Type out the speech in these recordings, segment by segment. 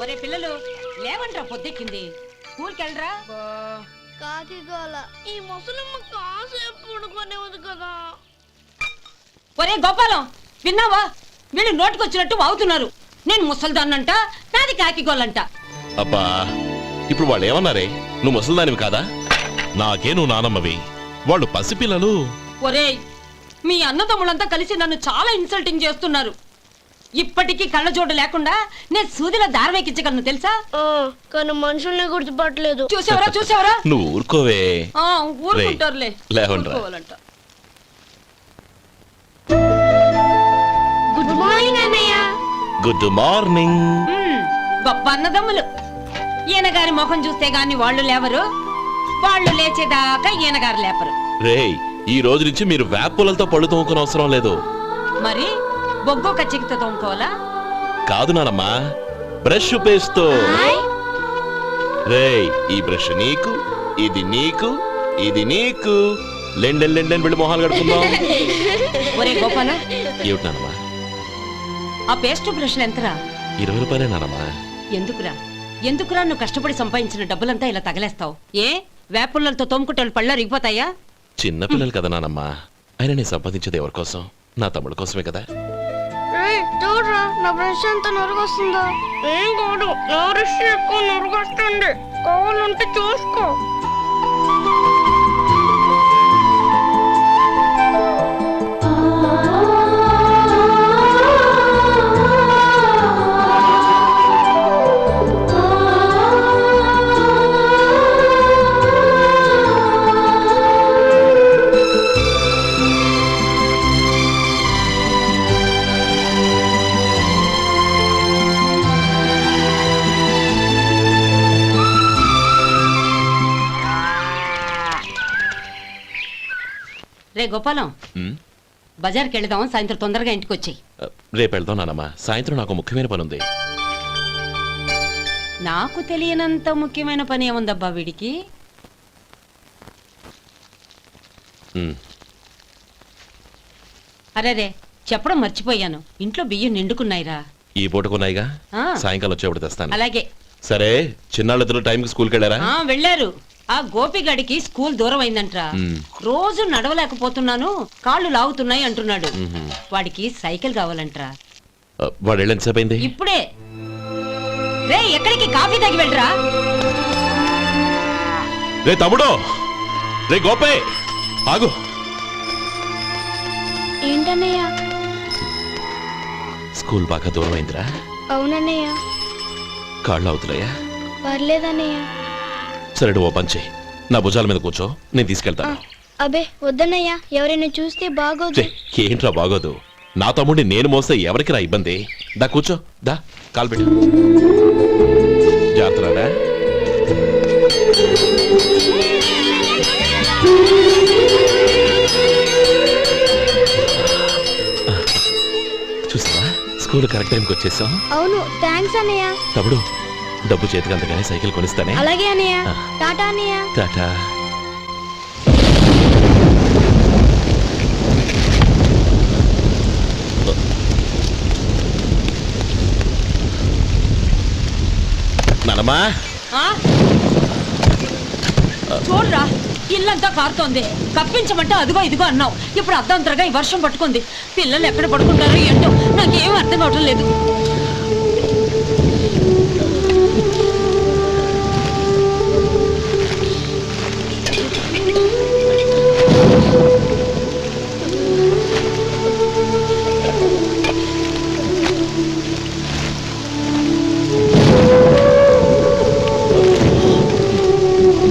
ఒరే పిల్లలు లేవంట్రా, పొద్దెక్కింది. స్కూల్కి వెళ్ళరా. కాకి గోల ఈ ముసలమ్మ కాసేపు పడుకునేది కదా. ఒరే గోపాలం, విన్నావా? వీళ్ళు నోటికొచ్చినట్టు వాగుతున్నారు. నేను ముసల్దాన్నంట, నాది కాకిగోలంట. అబ్బా, ఇప్పుడు వాళ్ళు ఏమన్నారే? నువ్వు ముసల్దానివి కాదా? నాకే నువ్వు నానమ్మవి, వాళ్ళు పసిపిల్లలు. ఒరే, మీ అన్నదమ్ములంతా కలిసి నన్ను చాలా ఇన్సల్టింగ్ చేస్తున్నారు. ఇప్పటికీ కళ్ళజోడు లేకుండా నేను సూదిలో దారం ఎక్కించగలను తెలుసా? కానీ మనుషుల్ని గుర్తుపట్టలేదు. చూసావరా చూసావరా? నువ్వు ఊరుకోవే. ఊరుకుంటారులే. లేవండ్రా. గుడ్ మార్నింగ్ అన్నయ్య. Good morning. గొప్ప అన్నదమ్ములు. ఈయనగారి ముఖం చూస్తే గాని వాళ్ళు లేవరు, వాళ్ళు లేచేదాకా ఈయనగారు లేపరు. రేయ్, ఈ రోజు నుంచి మీరు వేపులతో పళ్ళు తోముకునే అవసరం లేదు. మరి బొగ్గో కచ్చికితో తోముకోవాలా? కాదు నానమ్మా, బ్రష్ పేస్తో. రేయ్, ఈ బ్రష్ నీకు, ఇది నీకు, ఇది నీకు. లెండెన్ లెండెన్ వెళ్ళి మొహాలు కడుకుందాం. ఒరే గోపాల, ఏమిటి నానమ్మా? ఆ పేస్ట్ బ్రష్లు ఎంతరా? 20 రూపాయలే నానమ్మా. ఎందుకురా ఎందుకురా నువ్వు కష్టపడి సంపాదించిన డబ్బులంతా ఇలా తగలేస్తావు? ఏ వేపుల్లలతో తోముకుంటే పళ్ళ రిగిపోతాయా? చిన్న పిల్లలు కదా నానమ్మా. అయినా నేను సంపాదించేది ఎవరి కోసం? నా తమ్ముడు కోసమే కదా. చూడరా, నా బ్రష్ ఎంత నొరుగొస్తుందో. ఏం కాదు, నా బ్రష్ ఎక్కువ నొరుగొస్తుంది. కావాలంటే చూసుకో. రే గోపాలం, బజార్కి వెళదాం. సాయంత్రం తొందరగా ఇంటికి వచ్చాయి. రేపు వెళ్దాం నానమ్మా. సాయంత్రం నాకు ముఖ్యమైన పని ఉంది. నాకు తెలియనంత ముఖ్యమైన పని ఏముందబ్బా వీడికి? అరేరే, చెప్పడం మర్చిపోయాను. ఇంట్లో బియ్యం నిండుకున్నాయిరా. ఈ పూటకున్నాయిగా, సాయంకాలం వచ్చేప్పుడు తెస్తాను. అలాగే. సరే, చిన్నాళ్ళిద్దరు టైంకి స్కూల్కి వెళ్ళారా? వెళ్ళారు. ఆ గోపిగడికి స్కూల్ దూరం అయిందంట్రా. రోజు నడవలేకపోతున్నాను, కాళ్ళు లాగుతున్నాయి అంటున్నాడు. వాడికి సైకిల్ కావాలంట్రా. వాడు వెళ్ళి ఎంతసేపు అయింది? ఇప్పుడే. రే, ఎక్కడికి? కాఫీ తాగి వెళ్ళరా. రే తమ్ముడు, రే గోపే, ఆగు. ఏంటన్నయ్య? స్కూల్ బాగా దూరం అయిందిరా. అవునన్నయ్య. కాళ్ళు అవుతున్నాయా? పర్లేదన్నయ్య. సరే, ఓ పని చెయ్యి, నా భుజాల మీద కూర్చో, నేను తీసుకెళ్తాను. అబే వద్దన్నయ్య, ఎవరైనా చూస్తే బాగోదు. ఏంట్రా బాగోదు? నా తమ్ముడిని నేను మోస్తే ఎవరికి రా ఇబ్బంది? దా కూర్చో, దా, కాలు పెట్టు. జాగ్రత్తరా. చూసావా, స్కూల్ కరెక్ట్ టైంకి వచ్చేసాం. అవును, థ్యాంక్స్ అన్నయ్య. తమ్ముడు, డబ్బు చేతికి అంతగానే సైకిల్ కొనిస్తానే. అలాగే అన్నయ్య. టాటా అన్నయ్య. టాటా. నానమ్మా, చూడరా, ఇల్లంతా కారుతోంది. కప్పించమంటే అదిగో ఇదిగో అన్నావు. ఇప్పుడు అర్ధంతరగా ఈ వర్షం పట్టుకుంది. పిల్లలు ఎక్కడ పడుకుంటారో ఏంటో నాకేం అర్థం కావటం లేదు.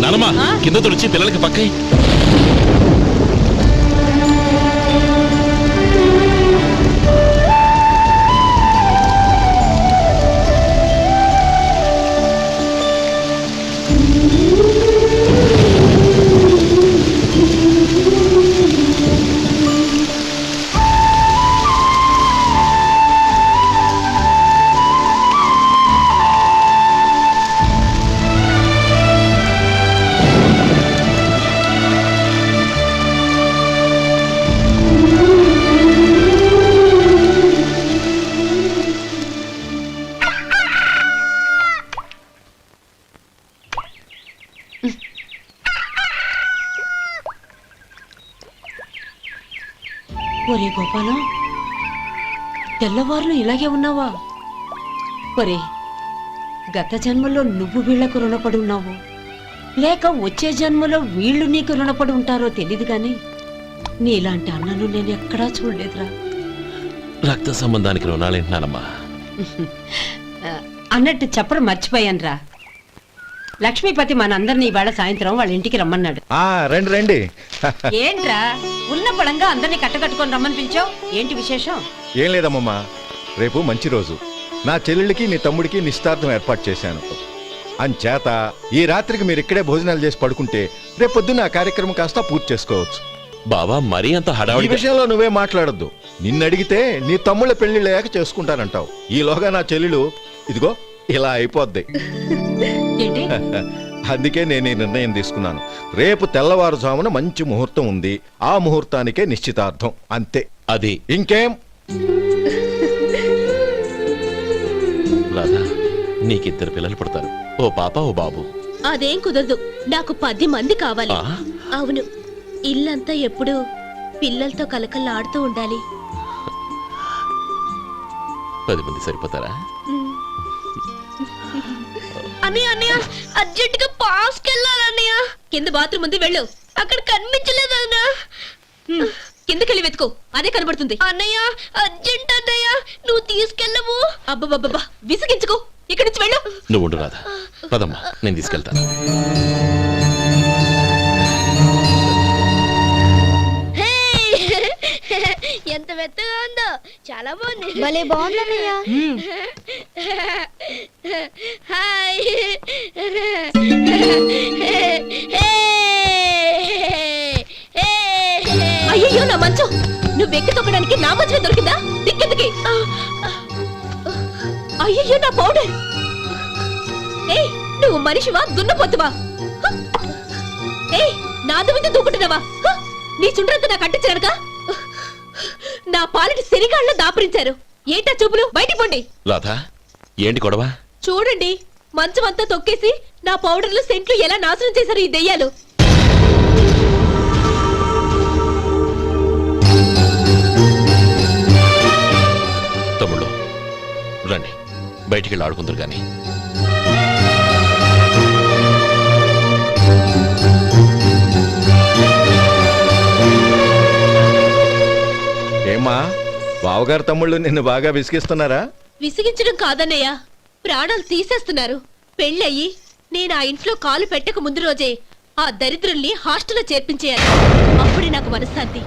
నానమ్మా, కింద తుడిచి పిల్లలకి పక్కై. ఒరే గోపాలం, తెల్లవారులు ఇలాగే ఉన్నావా? ఒరే, గత జన్మలో నువ్వు వీళ్లకు రుణపడి ఉన్నావు, లేక వచ్చే జన్మలో వీళ్ళు నీకు రుణపడి ఉంటారో తెలీదు గాని నీలాంటి అన్నను నేను ఎక్కడా చూడలేదురా. రక్త సంబంధానికి రుణాలేంటున్నానమ్మా. అన్నట్టు చెప్పడం మర్చిపోయానురా. లక్ష్మీపతి మనందరినీ ఇవాళ సాయంత్రం వాళ్ళ ఇంటికి రమ్మన్నాడు. రండి రండి. ఏంట్రా ఉన్న బలంగా అందరినీ కట్టకట్టుకొని రమ్మనిపించావు? ఏంటి విశేషం? ఏం లేదమ్మమ్మా, రేపు మంచి రోజు. నా చెల్లెళ్ళకి నీ తమ్ముడికి నిశ్చితార్థం ఏర్పాటు చేశాను. అంచేత ఈ రాత్రికి మీరు ఇక్కడే భోజనాలు చేసి పడుకుంటే రేపు పొద్దున్న ఆ కార్యక్రమం కాస్త పూర్తి చేసుకోవచ్చు. బావా, మరీ అంత ఈ హడావిడి విషయంలో నువ్వే మాట్లాడొద్దు. నిన్ను అడిగితే నీ తమ్ముళ్ళ పెళ్లిళ్ళయ్యాక చేసుకుంటానంటావు. ఈలోగా నా చెల్లెలు ఇదిగో ఇలా అయిపోద్ది. ఏంటి? అందుకే నేను ఈ నిర్ణయం తీసుకున్నాను. రేపు తెల్లవారుజామున మంచి ముహూర్తం ఉంది. ఆ ముహూర్తానికే నిశ్చితార్థం, అంతే. అది ఇంకేం? రాధా, నీకిద్దరు పిల్లలు పుడతారు, ఓ పాప ఓ బాబు. అదేం కుదరదు, నాకు 10 మంది కావాలి. ఆ? అవును, ఇల్లంతా ఎప్పుడు పిల్లలతో కలకల్లాడుతూ ఉండాలి. 10 మంది సరిపోతారా? అన్నయ్య అన్నయ్య, అర్జెంట్ గా పాస్కి వెళ్ళాలన్నయ్య. కింద బాత్రూమ్ ఉంది, వెళ్ళు. అక్కడ కనిపించలేదు అన్న. కిందకెళ్ళి వెతుకో, అదే కనబడుతుంది. అన్నయ్య అర్జెంట్ అన్నయ్య, నువ్వు తీసుకెళ్ళవు. అబ్బబ్బబ్బా, విసిగించుకో, ఇక్కడి నుంచి వెళ్ళు. నువ్వు ఉండు రాధా, పదమ్మా, నేను తీసుకెళ్తాను. ఎంత మెత్తగా ఉందో, చాలా బాగుంది. భలే బాగుంది అన్నయ్య. హాయ్. అయ్యో నా మంచం, నువ్వు ఎక్కి తొక్కడానికి నా మంచమే దొరికిందా? దిక్కెందుకి? అయ్యో నా పౌడర్. ఏయ్, నువ్వు మనిషివా దున్నపోతువా? ఏయ్, నాదు మీద దూకుంటున్నావా? నీ చుండ్రంతా నాకు అంటించడానిక? నా పాలిటి శనిగాళ్ళలో దాపరించారు. ఏంటా చూపులు? బయటికి పోండి. రాధా, ఏంటి గొడవ? చూడండి, మంచం అంతా తొక్కేసి నా పౌడర్లు సెంట్లు ఎలా నాశనం చేశారు ఈ దెయ్యాలు. తమ్ముళ్ళు రండి, బయటికి వెళ్ళి ఆడుకుందరు కానీ. ఏమ్మా, బావగారు తమ్ముళ్ళు నిన్ను బాగా విసిగిస్తున్నారా? విసిగించడం కాదన్నయ్య, ప్రాణాలు తీసేస్తున్నారు. పెళ్ళయి నేను ఆ ఇంట్లో కాలు పెట్టక ముందు రోజే ఆ దరిద్రుల్ని హాస్టల్లో చేర్పించేయాలి. అప్పుడే నాకు మనశ్శాంతి.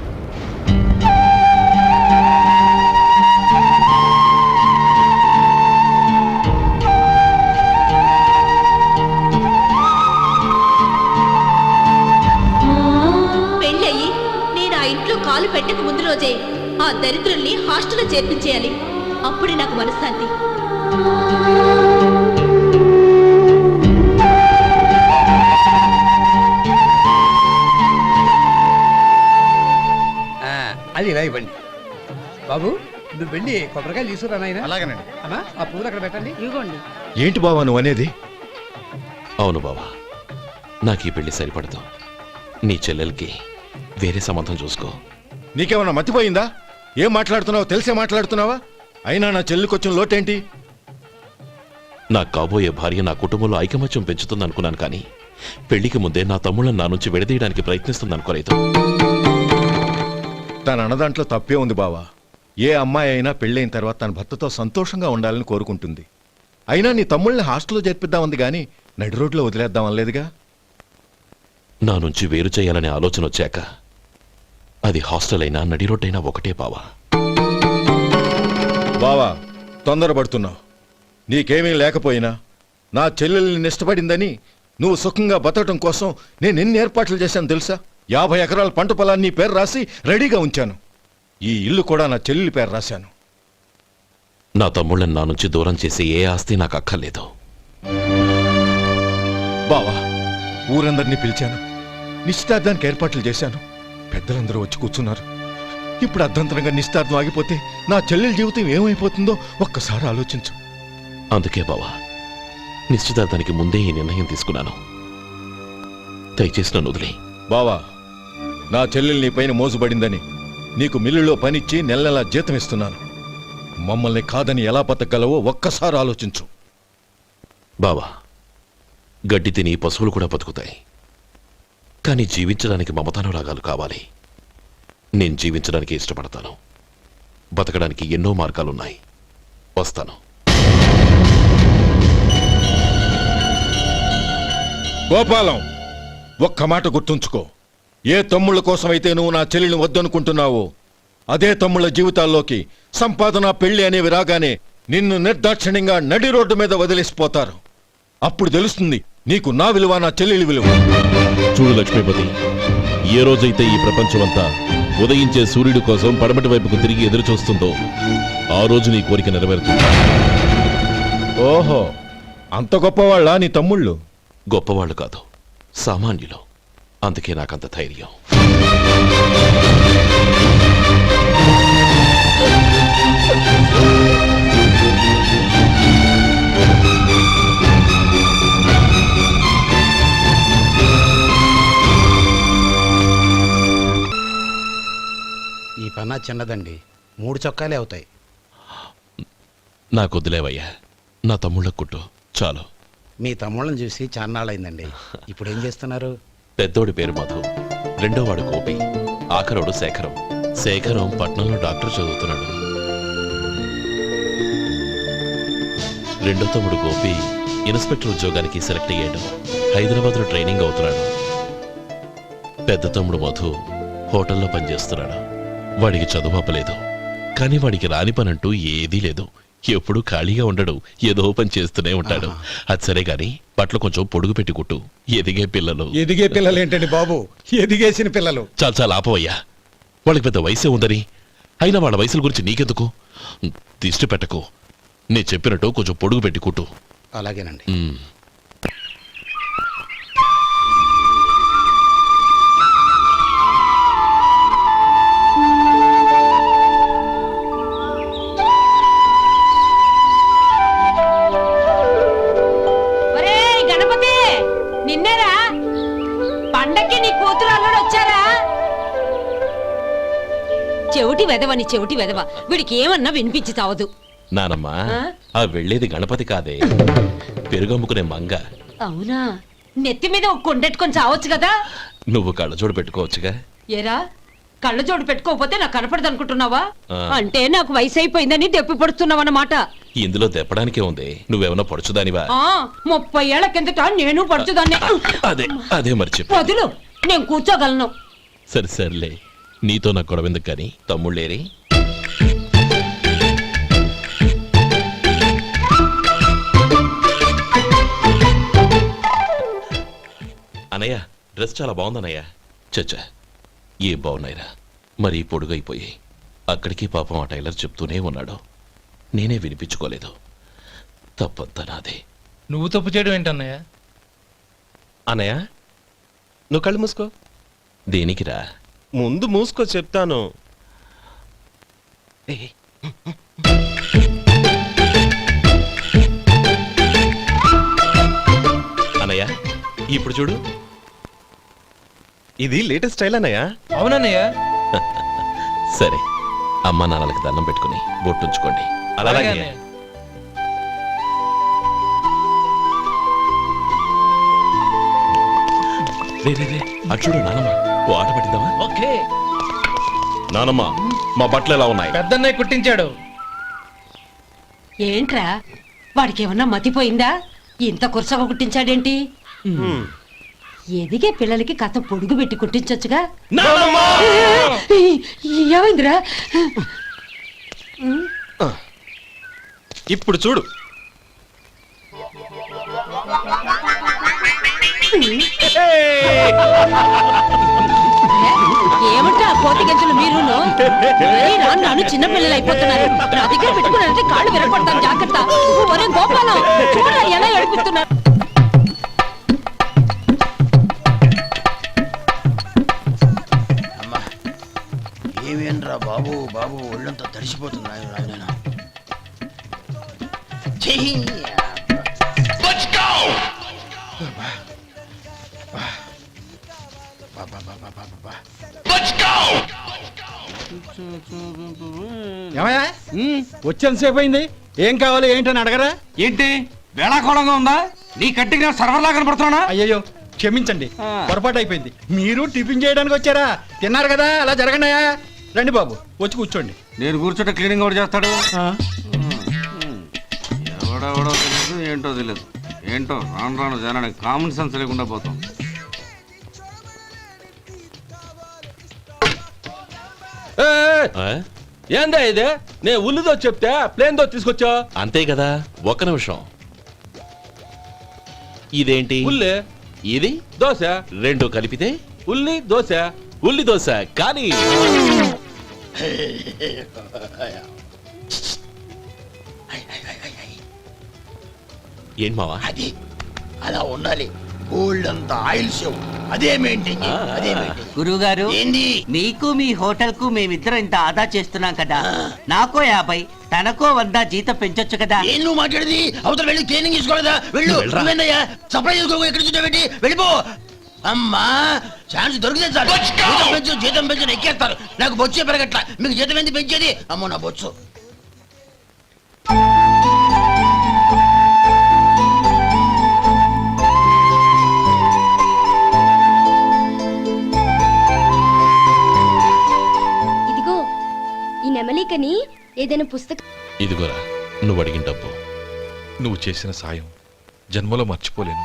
పెళ్ళయి నేను ఆ ఇంట్లో కాలు పెట్టక ముందు రోజే ఆ దరిద్రుల్ని హాస్టల్లో చేర్పించేయాలి. అప్పుడే నాకు మనశ్శాంతి. అది ఇలా ఇవ్వండి బాబు. నువ్వు వెళ్ళి కొబ్బరికాయలు తీసుకురా నాయనా. అలాగేనండి. అమ్మా, ఆ పూలు అక్కడ పెట్టండి. ఇవ్వండి. ఏంటి బావా నువ్వు అనేది? అవును బావా, నాకు ఈ పెళ్లి సరిపడదు. నీ చెల్లెలకి వేరే సంబంధం చూసుకో. నీకేమన్నా మతిపోయిందా? ఏం మాట్లాడుతున్నావో తెలిసే మాట్లాడుతున్నావా? అయినా నా చెల్లికొచ్చిన లోటేంటి? నా కాబోయే భార్య నా కుటుంబంలో ఐకమత్యం పెంచుతుంది అనుకున్నాను, కానీ పెళ్లికి ముందే నా తమ్ముళ్ళని నా నుంచి విడదీయడానికి ప్రయత్నిస్తుంది అనుకోలేదు. తన అన్నదాంట్లో తప్పే ఉంది బావా. ఏ అమ్మాయి అయినా పెళ్ళైన తర్వాత తన భర్తతో సంతోషంగా ఉండాలని కోరుకుంటుంది. అయినా నీ తమ్ముళ్ళని హాస్టల్లో చేర్పిద్దామంది కానీ నడి రోడ్లో వదిలేద్దాం అనలేదుగా. నా నుంచి వేరు చేయాలనే ఆలోచన వచ్చాక అది హాస్టల్ అయినా నడి రోడ్డైనా ఒకటే బావా. బావా, తొందరపడుతున్నావు. నీకేమీ లేకపోయినా నా చెల్లెల్ని ఇష్టపడిందని నువ్వు సుఖంగా బతకటం కోసం నేను ఎన్ని ఏర్పాట్లు చేశాను తెలుసా? 50 ఎకరాల పంట పొలాన్ని నీ పేరు రాసి రెడీగా ఉంచాను. ఈ ఇల్లు కూడా నా చెల్లెలి పేరు రాశాను. నా తమ్ముళ్ళని నా నుంచి దూరం చేసే ఏ ఆస్తి నాకు అక్కర్లేదు. బావా, ఊరందరినీ పిలిచాను, నిశ్చితార్థానికి ఏర్పాట్లు చేశాను. పెద్దలందరూ వచ్చి కూర్చున్నారు. ఇప్పుడు అర్ధంతరంగా నిశ్చితార్థం ఆగిపోతే నా చెల్లెలి జీవితం ఏమైపోతుందో ఒక్కసారి ఆలోచించు. అందుకే బావా, నిశ్చితార్థానికి ముందే ఈ నిర్ణయం తీసుకున్నాను. దయచేసి నన్ను వదిలే. బావా, నా చెల్లెలు నీ పైన మోసుబడిందని నీకు మిల్లులో పనిచ్చి నెల నెలా జీతం ఇస్తున్నాను. మమ్మల్ని కాదని ఎలా బతకగలవో ఒక్కసారి ఆలోచించు. బావా, గడ్డి తిని పశువులు కూడా బతుకుతాయి. కానీ జీవించడానికి మమతానురాగాలు కావాలి. నేను జీవించడానికి ఇష్టపడతాను. బతకడానికి ఎన్నో మార్గాలున్నాయి. వస్తాను. గోపాలం, ఒక్క మాట గుర్తుంచుకో. ఏ తమ్ముళ్ళ కోసమైతే నువ్వు నా చెల్లిని వద్దనుకుంటున్నావో అదే తమ్ముళ్ళ జీవితాల్లోకి సంపాదన, పెళ్లి అనేవి రాగానే నిన్ను నిర్దాక్షిణ్యంగా నడి రోడ్డు మీద వదిలేసిపోతారు. అప్పుడు తెలుస్తుంది నీకు నా విలువ, నా చెల్లెలి విలువ. చూడు లక్ష్మీపతి, ఏ రోజైతే ఈ ప్రపంచమంతా ఉదయించే సూర్యుడి కోసం పడమటి వైపుకు తిరిగి ఎదురు చూస్తుందో ఆ రోజు నీ కోరిక నెరవేరుతుంది. ఓహో, అంత గొప్పవాళ్ళ నీ తమ్ముళ్ళు? గొప్పవాళ్ళు కాదు, సామాన్యులు. అందుకే నాకంత ధైర్యం. ఈ పన్నా చిన్నదండి, 3 చొక్కాలే అవుతాయి. నాకొద్దులేవయ్యా, నా తమ్ముళ్ళ కుట్టు చాలు. మీ తమ్ముళ్ళని చూసి చాన్నాళ్ళైందండి. ఇప్పుడు ఏం చేస్తున్నారు? పెద్దోడి పేరు మధు, రెండోవాడు గోపి, ఆఖరోడు శేఖరం. శేఖరం పట్నంలో డాక్టర్ చదువుతున్నాడు. రెండో తమ్ముడు గోపి ఇన్స్పెక్టర్ ఉద్యోగానికి సెలెక్ట్ అయ్యాడు. హైదరాబాద్లో ట్రైనింగ్ అవుతున్నాడు. పెద్ద తమ్ముడు మధు హోటల్లో పనిచేస్తున్నాడు. వాడికి చదువు అప్పలేదు, కానీ వాడికి రాని పనంటూ ఏదీ లేదు. ఎప్పుడు ఖాళీగా ఉండడు, ఏదో పని చేస్తూనే ఉంటాడు. అది సరే గాని బట్టలు కొంచెం పొడుగు పెట్టి కుట్టు. ఎదిగే పిల్లలు. ఎదిగే పిల్లలు ఏంటండి బాబు, ఎదిగేసిన పిల్లలు. చాలా చాలా ఆపవయ్యా, వాళ్ళకి పెద్ద వయసే ఉందని. అయినా వాళ్ళ వయసుల గురించి నీకెందుకు? దిష్టి పెట్టకు. నేను చెప్పినట్టు కొంచెం పొడుగు పెట్టి కుట్టు. అలాగేనండి. ఒరేయ్ గణపతి, నిన్నేరా? పండక్కి నీ కూతురు అల్లుడు వచ్చారా? చెవిటి వెదవని చెవిటి వెదవ, వీడికి ఏమన్నా వినిపించి తావదు. నానమ్మా, ఆ వెళ్ళేది గణపతి కాదే, పెరుగమ్ముకునే మంగ. అవునా? నెత్తి మీద ఒక కొండెట్టుకొని చావచ్చు కదా. నువ్వు కళ్ళజోడు పెట్టుకోవచ్చుగా. ఏరా, కళ్ళ జోడు పెట్టుకోకపోతే నాకు కనపడదు అనుకుంటున్నావా? ఆ. అంటే నాకు వయసు అయిపోయిందని దెప్పి పడుతున్నావన్నమాట. ఇందులో తెప్పడానికే ఉంది. నువ్వేమన్నా పడుచుదానివా? 30 ఏళ్ల కిందట నేను పడుచుదాన్ని. అదే అదే మరి చెప్పు. వదులు, నేను కూర్చోగలను. సరే సర్లే, నీతో నాకు గొడవ ఎందుకు కానీ. తమ్ముళ్ళేరి? అనయ్య, డ్రెస్ చాలా బాగుందన్నయ్య. చచ్చా, ఏ బాగున్నాయిరా, మరీ పొడుగైపోయి. అక్కడికి పాపం ఆ టైలర్ చెప్తూనే ఉన్నాడు, నేనే వినిపించుకోలేదు. తప్పంతా నాదే. నువ్వు తప్పు చేయడం ఏంటన్నయ్య? అన్నయ్య, నువ్వు కళ్ళు మూసుకో. దేనికిరా? ముందు మూసుకో చెప్తాను. అన్నయ్య, ఇప్పుడు చూడు. ఇది లేటెస్ట్ స్టైల్ అన్నయ్య. అవునన్నయ్య. సరే, అమ్మా నాన్నలకి దండం పెట్టుకుని బొట్టుంచుకోండి. అలాగే అలాగే. అన్నయ్య. రే రే రే, అటు చూడు నానమ్మ, ఓ ఆట పట్టిద్దామా? ఓకే. నానమ్మ, మా బట్టలు ఎలా ఉన్నాయి? పెద్దన్నయ్య కుట్టించాడు. ఏంట్రా, వాడికి ఏమన్నా మతిపోయిందా? ఇంత కుర్చగా కుట్టించాడేంటి? ఎదిగే పిల్లలకి కథ పొడుగు పెట్టి కుట్టించొచ్చుగా. ఏమైందిరా? ఇప్పుడు చూడు. ఏమంటా కోతి గంజలు మీరును? నన్ను చిన్న పిల్లలు అయిపోతున్నారు. నా దగ్గర పెట్టుకున్నారంటే కాళ్ళు విరగొడతాను, జాగ్రత్త. ఒరే గోపాలం, చూడరా ఎలా ఏడిపిస్తున్నారు. ఏమేనరా బాబు, బాబు ఒళ్ళంతా తడిసిపోతుంది. ఏమయ్యా వచ్చేంతసేపు అయింది, ఏం కావాలి ఏంటని అడగరా? ఏంటి వేళాకోళంగా ఉందా? నీ కట్టిగా సర్వర్ లాగా కనపడుతున్నా? అయ్యయ్యో క్షమించండి, పొరపాటు అయిపోయింది. మీరు టిఫిన్ చేయడానికి వచ్చారా? తిన్నారు కదా, అలా జరగండియా. రండి బాబు, వచ్చి కూర్చోండి. నేను కూర్చుంటే క్లీనింగ్ కూడా చేస్తాడు. ఆ, ఎవడెవడో తెలియదు, ఏంటో తెలియదు. ఏంటో రాను రాను జనానికి కామన్ సెన్స్ లేకుండా పోతాం. ఆ? ఏందా ఇదే? నేను ఉల్లిదో చెప్తే ప్లేన్ దో తీసుకొచ్చా. అంతే కదా, ఒక్క నిమిషం. ఇదేంటి? ఉల్లి ఇది దోశ, రెండు కలిపితే ఉల్లి దోశ. ఉల్లి దోశ. కానీ ఏంటి మావా? అది అలా ఉండాలి. గోల్డ్ అంత ఆయిల్ షో అదే మెయింటైన్ చేయి, అదే మెయింటైన్. గురువుగారు, ఏంది? మీకు మీ హోటల్ కు మేమిద్దరం ఇంత ఆదా చేస్తున్నాం కదా, నాకో 50 తనకో 100 జీతం పెంచొచ్చు కదా. ఏం నువ్వు మాట్లాడేది? అవతల వెళ్ళి ట్రైనింగ్ తీసుకోలేదా? వెళ్ళు. నువ్వేందయ్యా సప్లై చేసుకో, ఎక్కడ చూడబెట్టి వెళ్ళిపో. అమ్మా ఛాన్స్ దొరికితే చాలు. జీతం పెంచు ఎక్కేస్తారు. నాకు బొచ్చే పెరగట్ల, మీకు జీతం ఎందుకు పెంచేది? అమ్మో నా బొచ్చు. ఇదిగో ఈ నెమలికని ఏదైనా పుస్తకం. ఇదిగోరా, నువ్వు అడిగిన డబ్బు. నువ్వు చేసిన సాయం జన్మలో మర్చిపోలేను.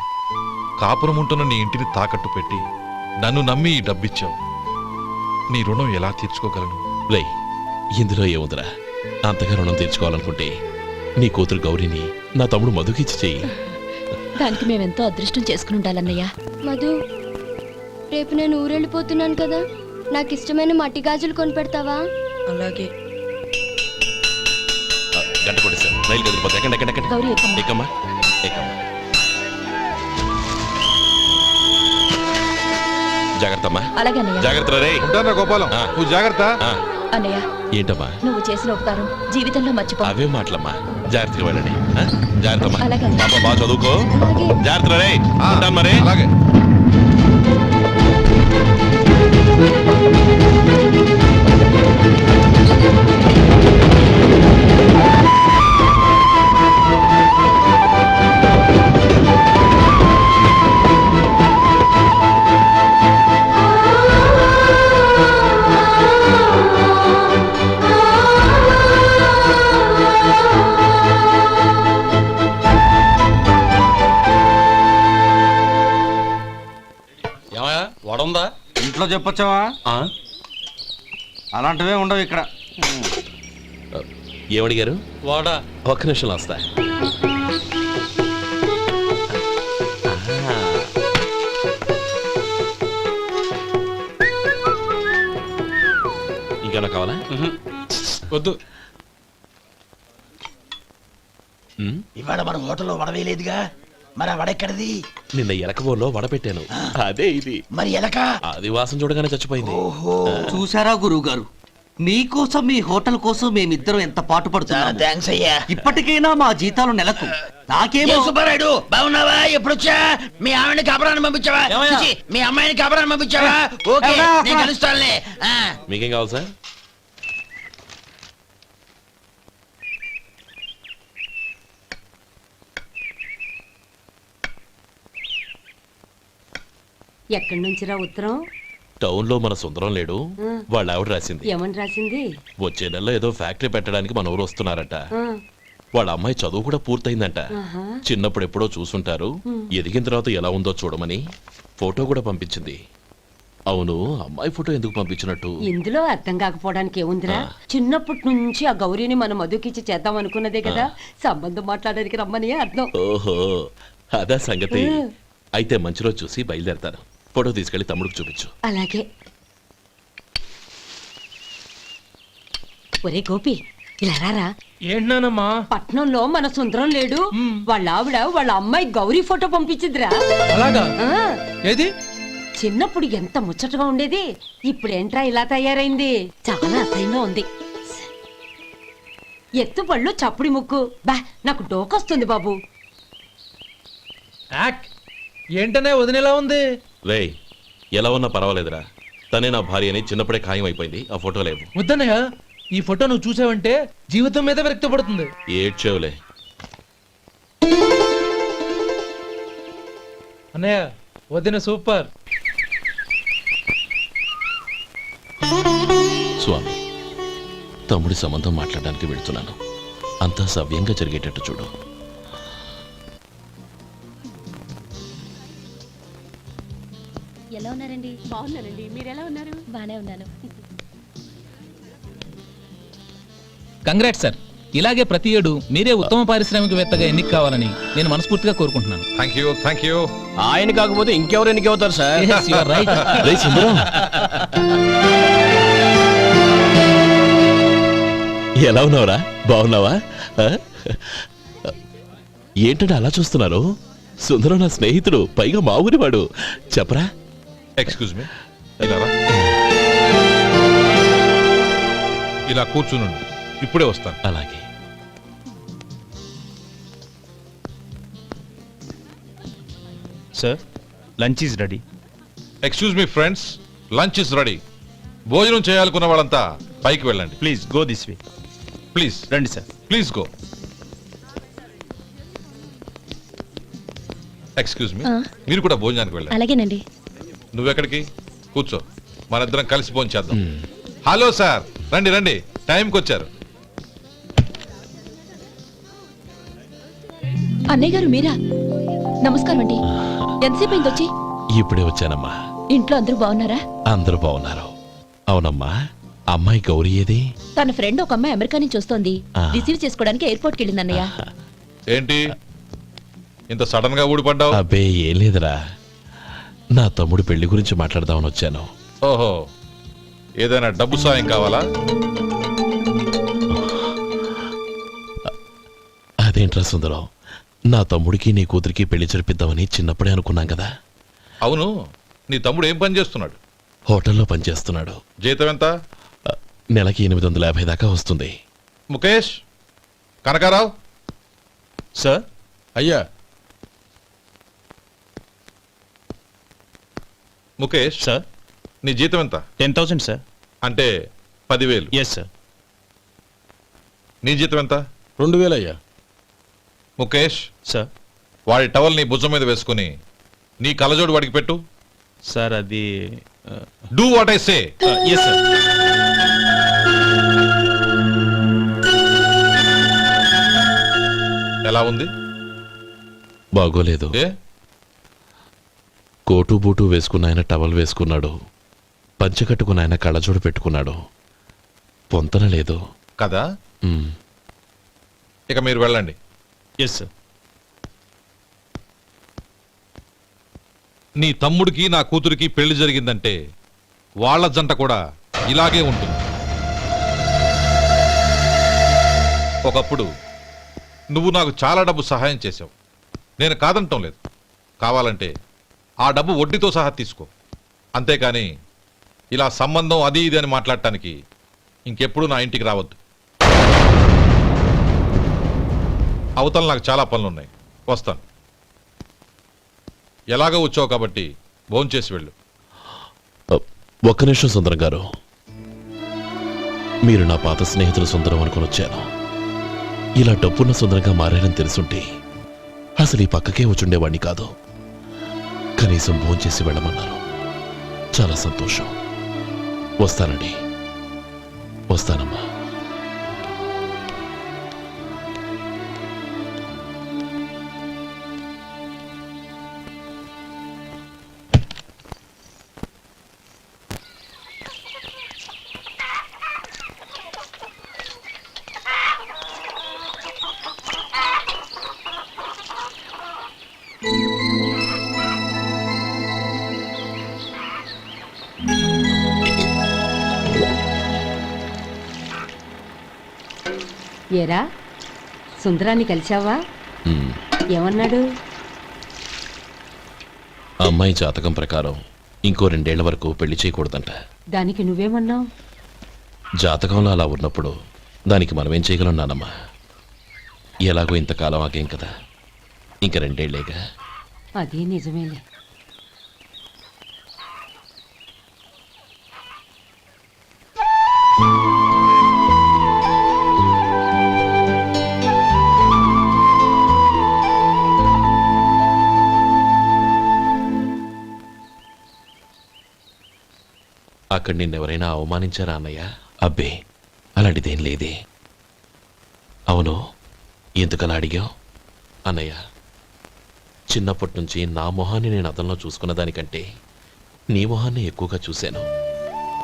కాపురం ఉంటున్న నీ ఇంటిని తాకట్టు పెట్టి నన్ను నమ్మి ఈ డబ్బిచ్చావు. నీ రుణం ఎలా తీర్చుకోగలను? రేయ్, ఇందులో ఏముందిరా? అంతగా రుణం తీర్చుకోవాలనుకుంటే నీ కూతురు గౌరీని నా తమ్ముడు మధుకిచ్చి చెయ్యి. దానికి మేమెంతో అదృష్టం చేసుకుని ఉండాలన్నయ్య. మధు, రేపు నేను ఊరెళ్ళిపోతున్నాను కదా, నాకు ఇష్టమైన మట్టి గాజులు కొనిపెడతావా? అలాగే. గంట కొట్టేశాను, రైలు కదిలిపోతే ఎక్కండి ఎక్కండి ఎక్కండి. గౌరీ ఎక్కమ్మా. ఎక్కమ్మా ఎక్కమ్మా. జాగ్రత్త అమ్మా. అలాగే అన్నయ్య. జాగ్రత్త రే. ఉంటానా గోపాలం, ఆ. నువ్వు జాగ్రత్త. ఆ, అన్నయ్య, ఏంటమ్మా? నువ్వు చేసిన ఉపకారం జీవితంలో మర్చిపో. అవే మాటలమ్మా. జాగ్రత్తగా వెళ్ళండి. ఆ? జాగ్రత్త అమ్మా. అలాగే. పాప బాగా చదువుకో. అలాగే. జాగ్రత్త రే. ఆ, ఉంటాను మరి. అలాగే. ఏమయ్యా వడుందా? ఇంట్లో చెప్పొచ్చావా? అలాంటివే ఉండవు ఇక్కడ. ఏమడిగారు? వాడా ఒక్క నిమిషంలో వస్తా. ఇంకేమన్నా కావాలా? వద్దు. ఉమ్, ఇవాళ మన హోటల్లో వడవేయలేదుగా, మరి ఆ వడ ఎక్కడిది? నిన్న ఎలకబోలో వడపెట్టాను. అదే ఇది. మరి ఎలక? అది వాసన చూడగానే చచ్చిపోయింది. ఓహో, చూసారా గురువు గారు, మీకోసం మీ హోటల్ కోసం మేమిద్దరం ఎంత పాటు పడుతున్నాం. థ్యాంక్స్ అయ్యా. ఇప్పటికైనా మా జీతాలు నెలకు నాకేమో. ఏ సుబ్బారాయుడు, బాగున్నావా? ఎప్పుడొచ్చా? మీ ఆవిడని కాపురాన్ని పంపించావా? ఏమయ్యా? చిచి, మీ అమ్మాయిని కాపురాన్ని పంపించావా? ఓకే, నేను కలుస్తానులే. ఆ. మీకేం కావాలి సార్? ఎక్కడి నుంచిరా ఉత్తరం? టౌన్ లో మన సుందరం లేడు, వాళ్ళ ఆవిడ రాసింది. ఏమని రాసింది? వచ్చే నెలలో ఏదో ఫ్యాక్టరీ పెట్టడానికి మన ఊరు వస్తున్నారట. ఆ, వాళ్ళ అమ్మాయి చదువు కూడా పూర్తయిందంట. ఆహా. చిన్నప్పుడు ఎప్పుడో చూసుంటారు, ఎదిగిన తర్వాత ఎలా ఉందో చూడమని ఫోటో కూడా పంపించింది. అవును, అమ్మాయి ఫోటో ఎందుకు పంపించినట్టు? ఇందులో అర్థం కాకపోవడానికి ఏముందిరా? చిన్నప్పటి నుంచి ఆ గౌరీని మనం మధుకిచ్చి చేద్దాం అనుకున్నదే కదా, సంబంధం మాట్లాడడానికి రమ్మని అర్థం. ఓహో, అదా సంగతి. అయితే మంచి రోజు చూసి బయలుదేరతాను. ఫోటో తీసుకెళ్లి తమ్ముడికి చూపించు. అలాగే. ఒరే గోపి, ఇలా రారా. ఏంటన్నానమ్మా? పట్నంలో మన సుందరం లేడు, వాళ్ళ ఆవిడ వాళ్ళ అమ్మాయి గౌరీ ఫోటో పంపించిద్రా. అలాగా? ఆ, ఏది? చిన్నప్పుడు ఎంత ముచ్చటగా ఉండేది, ఇప్పుడేంట్రా ఇలా తయారైంది? చాలా అసహ్యంగా ఉంది. ఎత్తు పళ్ళు చప్పుడి ముక్కు, బా నాకు డోకొస్తుంది బాబు. యాక్ ఏంటనే వదినేలా ఉంది? రేయ్, ఎలా ఉన్నా పర్వాలేదురా. తనే నా భార్య అని చిన్నప్పుడే ఖాయం అయిపోయింది. ఆ ఫోటో లేవు. వద్దన్నయ్య, ఈ ఫోటో నువ్వు చూసావంటే జీవితం మీద వ్యక్తపడుతుంది. ఏడ్చేవులే. అన్నయ్య వదిన సూపర్. స్వామి, తమ్ముడి సంబంధం మాట్లాడడానికి వెళ్తున్నాను. అంతా సవ్యంగా జరిగేటట్టు చూడు. ఎలా ఉన్నారండి? బాగున్నానండి. మీరు ఎలా ఉన్నారు? బానే ఉన్నాను. Congrats sir. ఇలాగే ప్రతి ఏడు మీరే ఉత్తమ పారిశ్రామికవేత్తగా ఎన్నిక కావాలని నేను మనస్ఫూర్తిగా కోరుకుంటున్నాను. Thank you. ఆయన కాకపోతే ఇంకెవరు ఎన్నిక అవుతారు sir? Yes, you are right. రేయ్ సుందరం, ఎలా ఉన్నావురా? బాగున్నావా? ఆ? ఏంటంటే అలా చూస్తున్నారు? సుందరం నా స్నేహితుడు, పైగా మా ఊరివాడు. చెప్పరా? ఎక్స్క్యూజ్ మీ, ఇలా రా. ఇలా కూర్చునుండు, ఇప్పుడే వస్తాను. అలాగే. Sir, lunch is ready. Excuse me friends, lunch is ready. భోజనం చేయాలనుకున్న వాళ్ళంతా పైకి వెళ్ళండి. Please go this way. Please రండి sir. Please go. Excuse me, మీరు కూడా భోజనానికి వెళ్ళండి. అలాగేనండి. నువ్వెక్కడికి? కూర్చో, మనిద్దరం కలిసి భోజనం చేద్దాం. హలో సార్, రండి రండి, టైంకి వచ్చారు. అన్నయ్య గారు మీరా? నమస్కారం అండి. ఎంతసేపు అయింది వచ్చి? ఇప్పుడే వచ్చానమ్మా. ఇంట్లో అందరూ బాగున్నారా? అందరూ బాగున్నారు. అవునమ్మా, అమ్మాయి గౌరీ ఏది? తన ఫ్రెండ్ ఒక అమ్మాయి అమెరికా నుంచి వస్తోంది. ఆ. రిసీవ్ చేసుకోవడానికి ఎయిర్పోర్ట్ కి వెళ్ళింది అన్నయ్య. ఏంటి ఇంత సడన్ గా ఊడిపడ్డావు? అబ్బే ఏం లేదురా, నా తమ్ముడు పెళ్లి గురించి మాట్లాడదామని వచ్చాను. ఓహో, ఏదైనా డబ్బు సాయం కావాలా? అదేంట్రా సుందరం, నా తమ్ముడికి నీ కూతురికి పెళ్లి జరిపిద్దామని చిన్నప్పుడే అనుకున్నాం కదా. అవును, నీ తమ్ముడు ఏం పని చేస్తున్నాడు? హోటల్లో పనిచేస్తున్నాడు. జీతం ఎంత? నెలకి 850 దాకా వస్తుంది. ముఖేష్, కనకారావు. సార్. అయ్యా. ముఖేష్ సార్. నీ జీతం ఎంత? 10,000 సార్. అంటే 10,000. Yes sir. నీ జీతం ఎంత? 2,000 అయ్యా. ముఖేష్, సార్. వాడి టవల్ నీ భుజం మీద వేసుకుని నీ కలజోడు వాడికి పెట్టు. సార్ అది do what I say. Yes sir. ఎలా ఉంది? బాగోలేదు. ఏ? కోటు బూటు వేసుకున్న ఆయన టవల్ వేసుకున్నాడు, పంచె కట్టుకున్న ఆయన కళ్ళజోడు పెట్టుకున్నాడు. పొంతన లేదు కదా. ఉమ్. ఇక మీరు వెళ్ళండి. Yes sir. నీ తమ్ముడికి నా కూతురికి పెళ్లి జరిగిందంటే వాళ్ళ జంట కూడా ఇలాగే ఉంటుంది. ఒకప్పుడు నువ్వు నాకు చాలా డబ్బు సహాయం చేశావు, నేను కాదంటం లేదు. కావాలంటే ఆ డబ్బు వడ్డీతో సహా తీసుకో. అంతేకాని ఇలా సంబంధం అది ఇది అని మాట్లాడటానికి ఇంకెప్పుడు నా ఇంటికి రావద్దు. అవతల నాకు చాలా పనులున్నాయి, వస్తాను. ఎలాగో వచ్చావు కాబట్టి భోంచేసి వెళ్ళు. ఒక్క నిమిషం సుందరం గారు, మీరు నా పాత స్నేహితులు సుందరం అనుకుని వచ్చాను. ఇలా డబ్బున్న సుందరంగా మారారని తెలుసుంటే అసలు ఈ పక్కకే వచ్చుండేవాణ్ణి కాదు. కనీసం భోంచేసి వెళ్ళమన్నారు, చాలా సంతోషం. వస్తానండి. వస్తానమ్మా. ఏరా, సుందరాన్ని కలిశావా? ఉమ్. ఏమన్నాడు? అమ్మాయి జాతకం ప్రకారం ఇంకో 2 ఏళ్ల వరకు పెళ్లి చేయకూడదంట. దానికి నువ్వేమన్నావు? జాతకంలో అలా ఉన్నప్పుడు దానికి మనమేం చేయగలం నానమ్మా? ఎలాగో ఇంతకాలం ఆగేం కదా, ఇంక 2 ఏళ్లేగా. అది నిజమేలే. అక్కడ నిన్నెవరైనా అవమానించారా అన్నయ్య? అబ్బే, అలాంటిదేం లేదే. అవును, ఎందుకలా అడిగావు? అన్నయ్య, చిన్నప్పటి నుంచి నా మొహాన్ని నేను అతనిలో చూసుకున్న దానికంటే నీ మొహాన్ని ఎక్కువగా చూశాను.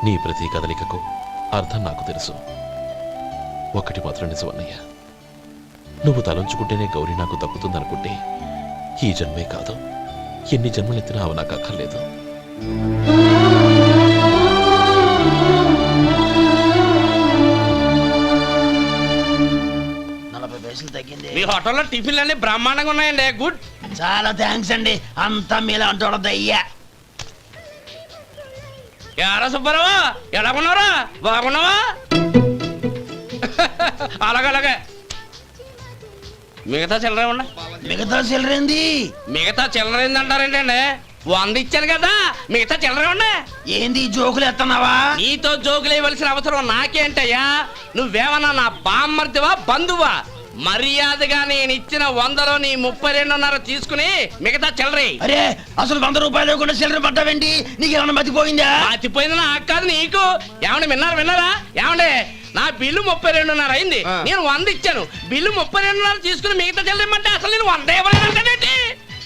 నీ ప్రతి కదలికకు అర్థం నాకు తెలుసు. ఒకటి మాత్రం నిజం అన్నయ్య, నువ్వు తలంచుకుంటేనే గౌరీ నాకు దక్కుతుందనుకుంటే ఈ జన్మే కాదు, ఎన్ని జన్మలెత్తినా అవి నాకు అక్కర్లేదు. మీ హోటల్లో టిఫిన్లు అన్ని బ్రహ్మాండంగా ఉన్నాయండి. గుడ్, చాలా థ్యాంక్స్ అండి. అంతా మీలా అంటాడు అయ్యా. ఎరా సుబ్బారావు, ఎలా ఉన్నారా? బాగున్నావా? అలాగే మిగతా చిల్లర ఉన్నా. మిగతా చిల్లరేంది? మిగతా చిల్లరేంది అంటారేంటి అండి? 100 ఇచ్చాను కదా, మిగతా చిల్లరే ఉన్నా. ఏంది జోకులు ఎత్తన్నావా? నీతో జోకులు ఇవ్వాల్సిన అవసరం నాకేంటయ్యా? నువ్వేమన్నా నా బామ్మర్దివా, బంధువా? మర్యాదగా నేను ఇచ్చిన 100లో నీ 32.5 తీసుకుని మిగతా చిల్లరే. అరే, అసలు 100 రూపాయలు కూడా చిల్లర పడ్డావేంటి? నీకు ఏమన్నా మతిపోయిందా? మతిపోయింది నాకు కాదు, నీకు. ఏమండి విన్నారా? ఏమండి, నా బిల్లు 32.5 అయింది. నేను 100 ఇచ్చాను. బిల్లు 32.5 తీసుకుని మిగతా చిల్లరేమంటే అసలు నేను 100 ఇవ్వలేదంటే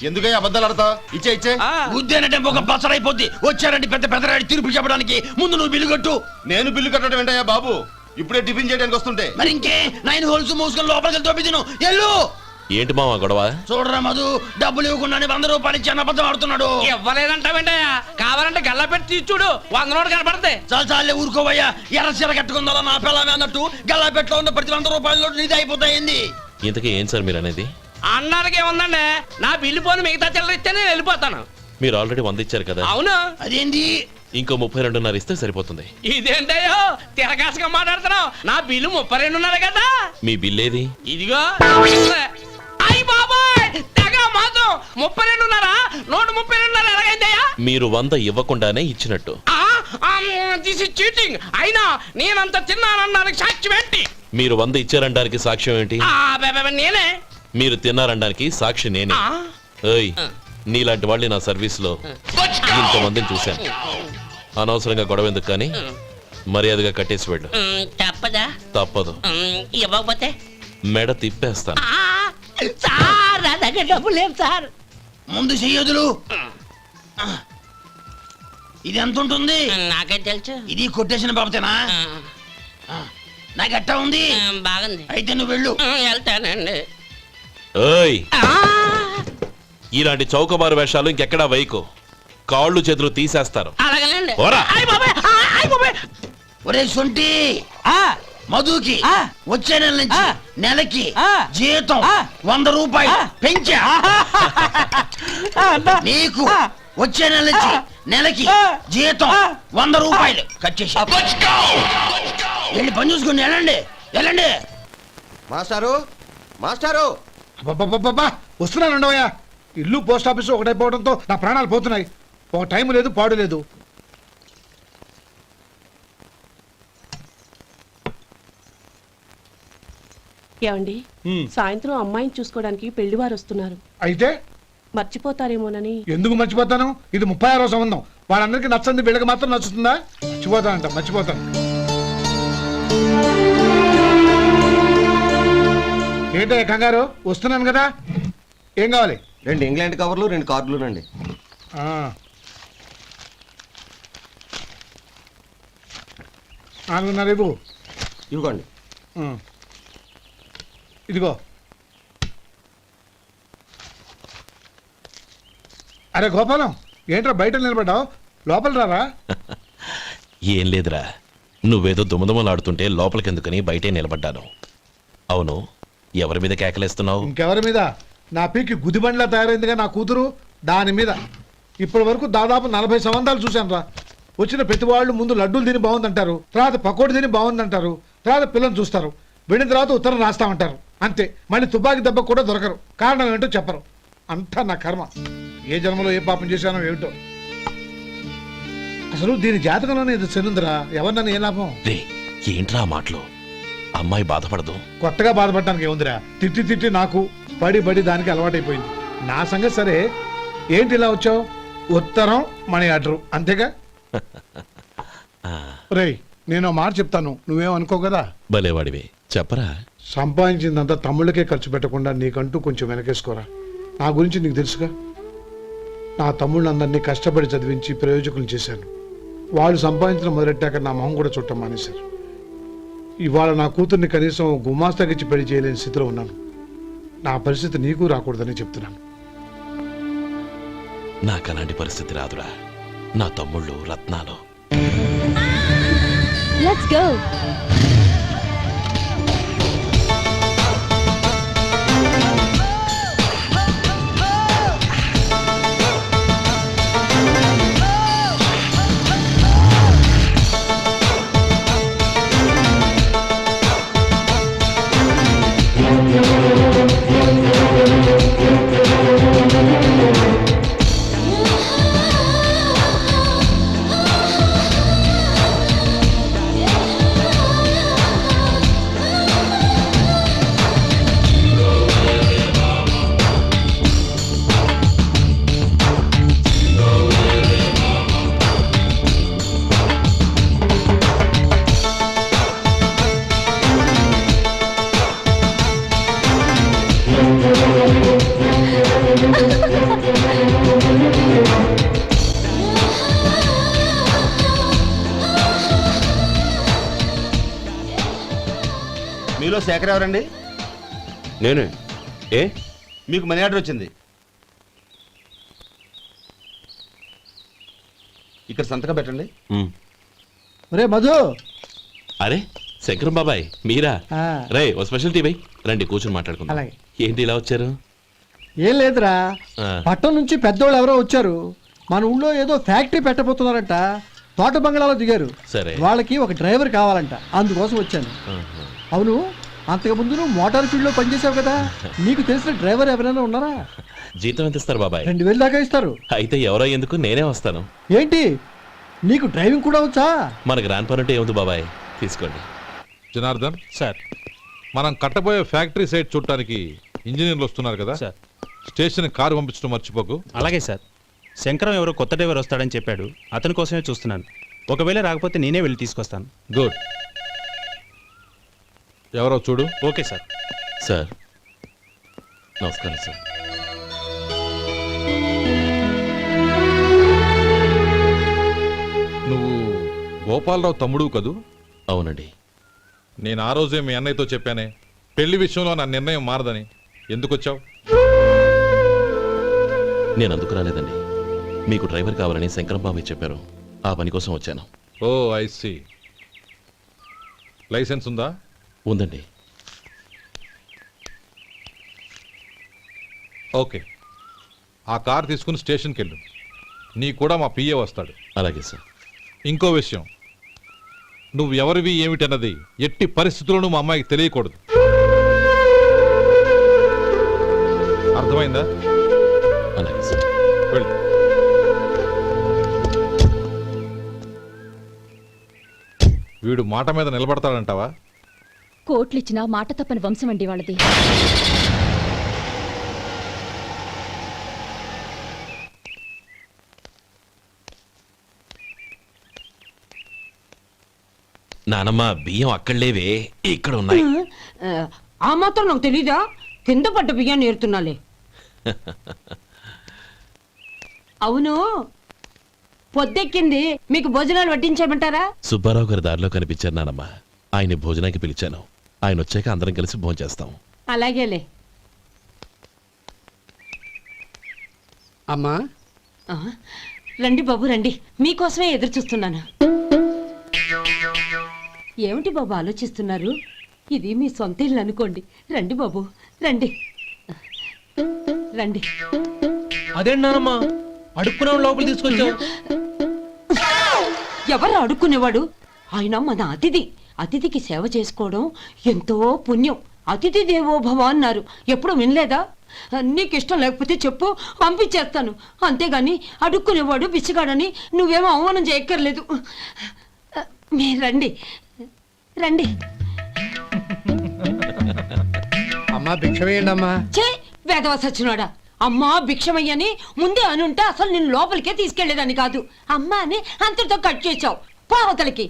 ఎందుకయ్యా అబద్ధాలు ఆడతా? ఇచ్చే ఉద్యానంటే ఒక పసరైపోద్ది. వచ్చారంటే పెద్ద పెద్దరాడి తీర్పు చెప్పడానికి ముందు నువ్వు బిల్లు కట్టు. నేను బిల్లు కట్టడం ఏంటయ్యా బాబు? ఇప్పుడే టిఫిన్ చేయడానికి వస్తుంటే. మరి ఇంకే 9 హోల్స్ మూసుకొని లోపలికి తోపి తిను. ఎల్లు. ఏంటి మావా గొడవ? చూడరా మధు, డబ్బులు ఇవ్వకుండానే 100 రూపాయలు ఇచ్చి అబద్ధం ఆడుతున్నాడు. ఇవ్వలేదంటావేంటయ్యా? కావాలంటే గల్లా పెట్టి తీర్చుడు, 100 నోటు కనపడతాయి. చాలే ఊరుకోవయ్యా. ఎర్ర చీర కట్టుకుందా నా పిల్లమే అన్నట్టు గల్లా పెట్టులో ఉన్న ప్రతి 100 రూపాయల నోటు నీది అయిపోతాయింది. ఇంతకీ ఏం సార్ మీరు అనేది? అన్నానికి ఏముందండి, నా బిల్లు పోను మిగతా చిల్లర ఇస్తే నేను వెళ్ళిపోతాను. మీరు ఆల్రెడీ 100 ఇచ్చారు కదా. అవును. అదేంటి? ఇంకో 32.5 ఇస్తే సరిపోతుంది. ఇదేంటయ్యో తిరగాసుగా మాట్లాడుతున్నావు? నా బిల్లు 32.5 కదా. మీ బిల్ ఏది? ఇదిగో. అయ్య బాబాయ్, తెగ మాతో 32.5 నోటు 32.5 ఎలాగైందయ్యా? మీరు 100 ఇవ్వకుండానే ఇచ్చినట్టు. This is cheating. అయినా నేనంత తిన్నానన్నానికి సాక్ష్యం ఏంటి? మీరు 100 ఇచ్చారనడానికి సాక్ష్యం ఏంటి? నేనే. మీరు తిన్నారనడానికి సాక్షి నేనే. ఏయ్, నీలాంటి వాళ్ళని నా సర్వీస్ లో ఇంతమందిని చూశాను. అనవసరంగా గొడవ ఎందుకు కానీ మర్యాదగా కట్టేసి వెళ్ళు. తప్పదా? తప్పదు. ఇవ్వకపోతే మెడ తిప్పేస్తాను. సార్ నా దగ్గర డబ్బు లేవు సార్. ముందు చెయ్యదులు. ఇది ఎంత ఉంటుంది? నాకే తెలుసు. ఇది కొట్టేసిన బాబతేనా? నాకు ఎట్టా ఉంది? బాగుంది. అయితే నువ్వు వెళ్ళు. వెళ్తానండి. ఏయ్, ఇలాంటి చౌకబారు వేషాలు ఇంకెక్కడా వైకు. కాళ్ళు చేతులు తీసేస్తారు. అలాగేనండి. ఓరా. ఒరే సొంటి, మధుకి వచ్చే నెల నుంచి నెలకి జీతం 100 రూపాయలు పెంచా. నీకు వచ్చే నెల నుంచి నెలకి జీతం 100 రూపాయలు కట్ చేసి వెళ్ళి పని చూసుకుని వెళ్ళండి. మాస్టారు వస్తున్నాను ఉండవయ్యా. ఇల్లు పోస్ట్ ఆఫీసు ఒకటైపోవడంతో నా ప్రాణాలు పోతున్నాయి. ఒక టైం లేదు, పాడు లేదు. ఏమండి, సాయంత్రం అమ్మాయిని చూసుకోవడానికి పెళ్లివారు వస్తున్నారు. అయితే మర్చిపోతారేమోనని. ఎందుకు మర్చిపోతాను? ఇది 36వ సంబంధం. వాళ్ళందరికీ నచ్చంది, వీళ్ళకి మాత్రం నచ్చుతుందా? మర్చిపోతాను. ఏంటయ్యా కంగారు? వస్తున్నాను కదా. ఏం కావాలి? 2 ఇంగ్లాండ్ కవర్లు, 2 కార్డులు రండి. ఇవ్వు. ఇవ్వండి. ఇదిగో. అరే గోపాలం, ఏంట్రా బయట నిలబడ్డావు? లోపల రారా. ఏం లేదురా, నువ్వేదో దుమదుమలాడుతుంటే లోపలికెందుకని బయటే నిలబడ్డాను. అవును, ఎవరి మీద కేకలేస్తున్నావు? ఇంకెవరి మీద? నా పీకి గుదిబండ్లా తయారైందిగా నా కూతురు, దాని మీద. ఇప్పటి వరకు దాదాపు 40 సంబంధాలు చూశాను రా. వచ్చిన ప్రతి వాళ్ళు ముందు లడ్డూలు తిని బాగుందంటారు, తర్వాత పకోడి తిని బాగుందంటారు, తర్వాత పిల్లలు చూస్తారు, వెళ్ళిన తర్వాత ఉత్తరం రాస్తామంటారు. అంతే. మళ్ళీ తుపాకి దెబ్బ కూడా దొరకరు. కారణం ఏంటో చెప్పరు. అంతా నా కర్మ. ఏ జన్మలో ఏ పాపం చేశానో ఏమిటో. అసలు దీని జాతకంలోనే ఇది చెందుందిరా. ఎవరినని ఏ లాభం? ఏంట్రా ఆ మాటలు? అమ్మాయి బాధపడదు. కొత్తగా బాధపడటానికి ఏముందిరా? తిట్టి తిట్టి నాకు పడి దానికి అలవాటైపోయింది. నా సంగతి సరే, ఏంటి ఇలా వచ్చావు? ఉత్తరం మనీ ఆర్డర్ అంతేగా? రేయ్, నేను ఓ మాట చెప్తాను, నువ్వేమనుకో కదా. భలేవాడివే, చెప్పరా. సంపాదించిందంతా తమ్ముళ్ళకే ఖర్చు పెట్టకుండా నీకంటూ కొంచెం వెనకేసుకోరా. నా గురించి నీకు తెలుసుగా. నా తమ్ముళ్ళందరినీ కష్టపడి చదివించి ప్రయోజకులు చేశాను. వాళ్ళు సంపాదించడం మొదలెట్టాక నా మొహం కూడా చుట్టం మానేశారు. ఇవాళ నా కూతుర్ని కనీసం గుమాస్తాకిచ్చి పెళ్లి చేయలేని స్థితిలో ఉన్నాను. నా పరిస్థితి నీకు రాకూడదని చెప్తున్నాను. నాకు అలాంటి పరిస్థితి రాదురా. నా తమ్ముళ్ళు రత్నాలు. Let's go. మీలో శేఖర్ ఎవరండి? నేనే. ఏ మీకు మనీ ఆర్డర్ వచ్చింది. ఇక్కడ సంతకం పెట్టండి. రే మధు. అరే శంకరం బాబాయ్, మీరా? రే ఓ స్పెషల్ టీ బై, రండి కూర్చొని మాట్లాడుకుందాం. అలాగే. ఏంటి ఇలా వచ్చారు? ఏం లేదురా, ఆ, పట్టణం నుంచి పెద్దోళ్ళు ఎవరో వచ్చారు. మన ఊళ్ళో ఏదో ఫ్యాక్టరీ పెట్టబోతున్నారంట. తోట బంగ్లాలో దిగారు. సరే. వాళ్ళకి ఒక డ్రైవర్ కావాలంట, అందుకోసం వచ్చాను. ఆహా. అవును, అంతకుముందు నువ్వు మోటార్ ఫీల్డ్ లో పనిచేసావు కదా, నీకు తెలిసిన డ్రైవర్ ఎవరైనా ఉన్నారా? జీతం ఎంత ఇస్తారు బాబాయ్? 2000 దాకా ఇస్తారు. అయితే ఎవరో ఎందుకు, నేనే వస్తాను. ఏంటి, నీకు డ్రైవింగ్ కూడా వచ్చా? మన గ్రాండ్ పనుంటే ఏముంది బాబాయ్, తీసుకోండి. జనార్దన్, సార్. మనం కట్టబోయే ఫ్యాక్టరీ సైట్ చూడటానికి ఇంజనీర్లు వస్తున్నారు కదా. సార్. స్టేషన్ కారు పంపించడం మర్చిపోకు. అలాగే సార్. శంకరం ఎవరో కొత్త డ్రైవర్ వస్తాడని చెప్పాడు, అతని కోసమే చూస్తున్నాను. ఒకవేళ రాకపోతే నేనే వెళ్ళి తీసుకొస్తాను. గుడ్. ఎవరో చూడు. Okay sir. సార్ నమస్కారం సార్. నువ్వు గోపాలరావు తమ్ముడు కదూ? అవునండి. నేను ఆ రోజే మీ అన్నయ్యతో చెప్పానే, పెళ్లి విషయంలో నా నిర్ణయం మారదని. ఎందుకు వచ్చావు? నేను అందుకు రాలేదండి. మీకు డ్రైవర్ కావాలని శంకరం బాబాయ్ చెప్పారు, ఆ పని కోసం వచ్చాను. ఓ ఐ సీ. లైసెన్స్ ఉందా? ఉందండి. ఓకే, ఆ కార్ తీసుకుని స్టేషన్కి వెళ్ళు. నీ కూడా మా పిఏ వస్తాడు. అలాగే సార్. ఇంకో విషయం, నువ్వు ఎవరివి ఏమిటన్నది ఎట్టి పరిస్థితుల్లోనూ మా అమ్మాయికి తెలియకూడదు. అర్థమైందా? అలాగే సార్. వెళ్ళు. వీడు మాట మీద నిలబడతాడంటావా? కోట్లిచ్చినా మాట తప్పని వంశం అండి వాళ్ళది. నానమ్మ, బియ్యం అక్కడలేవే, ఇక్కడ ఉన్నాయి. ఆ మాత్రం నాకు తెలీదా? కింద పడ్డ బియ్యాన్ని ఏరుతున్నాలే. అవును, పొద్దెక్కింది, మీకు భోజనాలు వడ్డించమంటారా? సుబ్బారావు గారి దారిలో కనిపించారు నానమ్మ, ఆయన భోజనానికి పిలిచాను. ఆయన వచ్చాక అందరం కలిసి భోజనం చేస్తాం. అలాగేలే. అమ్మా, రండి బాబు రండి, మీకోసమే ఎదురు చూస్తున్నాను. ఏమిటి బాబు ఆలోచిస్తున్నారు? ఇది మీ సొంత ఇల్లు అనుకోండి. రండి బాబు రండి రండి. అదేంటి నానమ్మా, అడుక్కున్నావు లోపల తీసుకొచ్చావు? ఎవరు అడుక్కునేవాడు? ఆయన మన అతిథి. అతిథికి సేవ చేసుకోవడం ఎంతో పుణ్యం. అతిథి దేవో భవ అన్నారు, ఎప్పుడు వినలేదా? నీకు ఇష్టం లేకపోతే చెప్పు, పంపించేస్తాను. అంతేగాని అడుక్కునేవాడు బిచ్చగాడని నువ్వేమో అవమానం చేయక్కర్లేదు. మీరు రండి రండి. అమ్మా భిక్ష వేయండి అమ్మా. చే వేదవ సచ్చినోడా, అమ్మా భిక్షమయ్యని ముందే అనుంటే అసలు నిన్ను లోపలికే తీసుకెళ్లేదని కాదు. అమ్మా అని అంతటితో కట్ చేసావు. పోవతలకి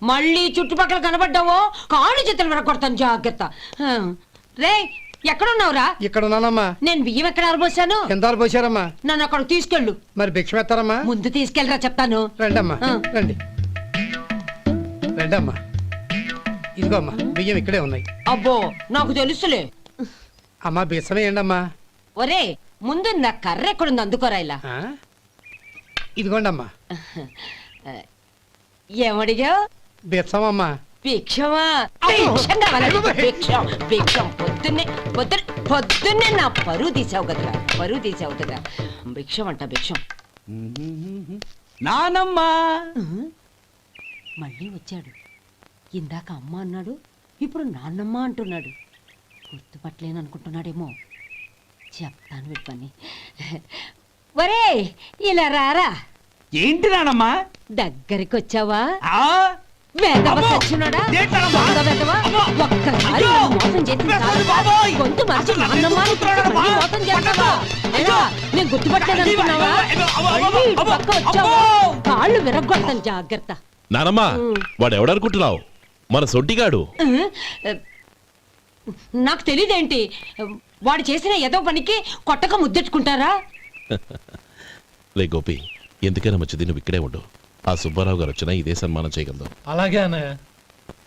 మళ్ళీ చుట్టుపక్కల కనబడ్డావో కాళ్ళు చేతులు విరగొడతాను, జాగ్రత్త. రే ఎక్కడున్నావురా? ఇక్కడ ఉన్నానమ్మా. నేను బియ్యం ఎక్కడ ఆరబోసాను? ఎంత పోసారమ్మా? నన్ను అక్కడ తీసుకెళ్ళు. మరి భిక్ష పెడతారమ్మా? ముందు తీసుకెళ్ళరా చెప్తాను. రండమ్మా ఆ. రండి రండమ్మా. ఇదిగో అమ్మా బియ్యం ఇక్కడే ఉన్నాయి. అబ్బో నాకు తెలుసులే. అమ్మా బియ్యం వేయండి అమ్మా. ఒరే ముందు నా కర్ర ఎక్కడుంది, అందుకోరా ఇలా. ఇదిగోండి అమ్మా. ఏమడిగా? బిచ్చమమ్మా. భిక్షమా? భిక్షం కావాలండి, భిక్షం భిక్షం. పొద్దున్నే నా పరువు తీసావు కదరా, పరువు తీసావు కదా. భిక్షం అంట భిక్షం. నానమ్మా మళ్ళీ వచ్చాడు. ఇందాక అమ్మ అన్నాడు, ఇప్పుడు నాన్నమ్మ అంటున్నాడు. గుర్తుపట్టలేననుకుంటున్నాడేమో. చెప్తాను వీడి పని. ఒరే ఇలా రారా. ఏంటి నానమ్మా? దగ్గరికి వచ్చావా? ఆ? వేదవ అమ్మో! సచ్చినోడా, ఏంటమ్మా? దొంగ వేదవ. అమ్మో! ఒక్కసారి అయ్యో! నన్ను మోసం చేసింది చాలు. బాబోయ్! గొంతు మార్చి అసలు నాన్నమ్మ అని ఎందుకు మళ్ళీ మోసం చేస్తావా? ఎలా? నేను గుర్తుపట్టలేదనుకున్నావా? మళ్ళీ ఇటు పక్క వచ్చావా? కాళ్ళు విరగొడతాను, జాగ్రత్త. నానమ్మా వాడు ఎవడనుకుంటున్నావు? మన సొంటిగాడు. నాకు తెలియదేంటి, వాడు చేసిన ఏదో పనికి కొట్టక ముద్దెట్టుకుంటారా? లే గోపి, ఎందుకైనా మంచిది నువ్వు ఇక్కడే ఉండు. ఆ సుబ్బారావు గారు వచ్చినా ఇదే సన్మానం చేయగలదు. అలాగే అన్నయ్య.